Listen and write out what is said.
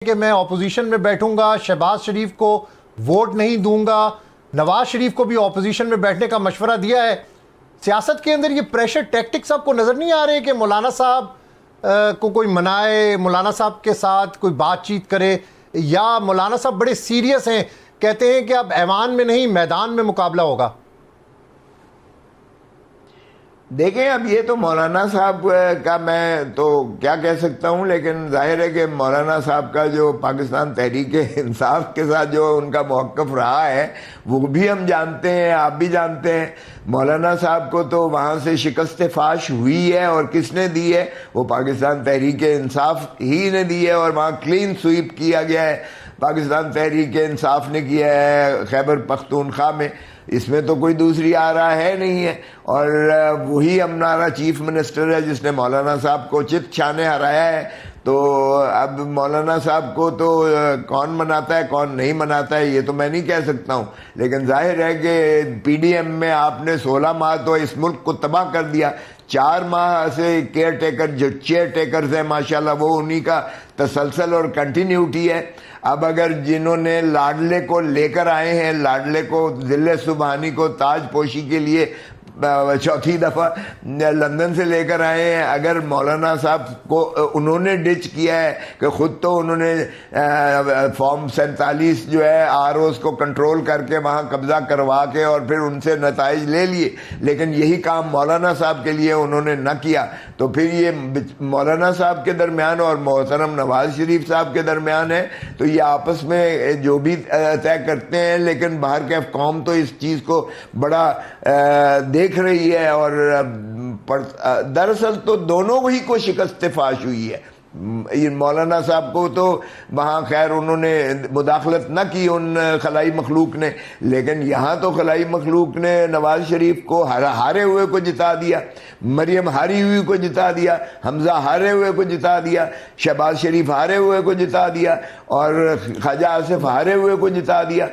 کہ میں اپوزیشن میں بیٹھوں گا، شہباز شریف کو ووٹ نہیں دوں گا، نواز شریف کو بھی اپوزیشن میں بیٹھنے کا مشورہ دیا ہے۔ سیاست کے اندر یہ پریشر ٹیکٹکس آپ کو نظر نہیں آ رہے کہ مولانا صاحب کو کوئی منائے، مولانا صاحب کے ساتھ کوئی بات چیت کرے، یا مولانا صاحب بڑے سیریس ہیں، کہتے ہیں کہ اب ایوان میں نہیں میدان میں مقابلہ ہوگا؟ دیکھیں، اب یہ تو مولانا صاحب کا میں تو کیا کہہ سکتا ہوں، لیکن ظاہر ہے کہ مولانا صاحب کا جو پاکستان تحریک انصاف کے ساتھ جو ان کا موقف رہا ہے وہ بھی ہم جانتے ہیں، آپ بھی جانتے ہیں۔ مولانا صاحب کو تو وہاں سے شکست فاش ہوئی ہے، اور کس نے دی ہے؟ وہ پاکستان تحریک انصاف ہی نے دی ہے، اور وہاں کلین سویپ کیا گیا ہے، پاکستان تحریک انصاف نے کیا ہے خیبر پختونخوا میں۔ اس میں تو کوئی دوسری آرا ہے نہیں ہے، اور وہی ہمارا چیف منسٹر ہے جس نے مولانا صاحب کو چت چھانے ہرایا ہے۔ تو اب مولانا صاحب کو تو کون مناتا ہے کون نہیں مناتا ہے یہ تو میں نہیں کہہ سکتا ہوں، لیکن ظاہر ہے کہ پی ڈی ایم میں آپ نے 16 ماہ تو اس ملک کو تباہ کر دیا۔ 4 ماہ سے کیئر ٹیکر جو چیئر ٹیکرز ہیں ماشاءاللہ وہ انہی کا تسلسل اور کنٹینیوٹی ہے۔ اب اگر جنہوں نے لاڈلے کو لے کر آئے ہیں، لاڈلے کو ذل سبحانی کو تاج پوشی کے لیے چوتھی دفعہ لندن سے لے کر آئے ہیں، اگر مولانا صاحب کو انہوں نے ڈچ کیا ہے کہ خود تو انہوں نے فارم 47 جو ہے آر اوز کو کنٹرول کر کے وہاں قبضہ کروا کے اور پھر ان سے نتائج لے لیے، لیکن یہی کام مولانا صاحب کے لیے انہوں نے نہ کیا، تو پھر یہ مولانا صاحب کے درمیان اور محترم نواز شریف صاحب کے درمیان ہے، تو یہ آپس میں جو بھی طے کرتے ہیں، لیکن باہر کے قوم تو اس چیز کو بڑا دیکھ رہی ہے، اور دراصل تو دونوں ہی کو شکست فاش ہوئی ہے۔ مولانا صاحب کو تو وہاں خیر انہوں نے مداخلت نہ کی ان خلائی مخلوق نے، لیکن یہاں تو خلائی مخلوق نے نواز شریف کو ہارے ہوئے کو جتا دیا، مریم ہاری ہوئی کو جتا دیا، حمزہ ہارے ہوئے کو جتا دیا، شہباز شریف ہارے ہوئے کو جتا دیا، اور خواجہ آصف ہارے ہوئے کو جتا دیا۔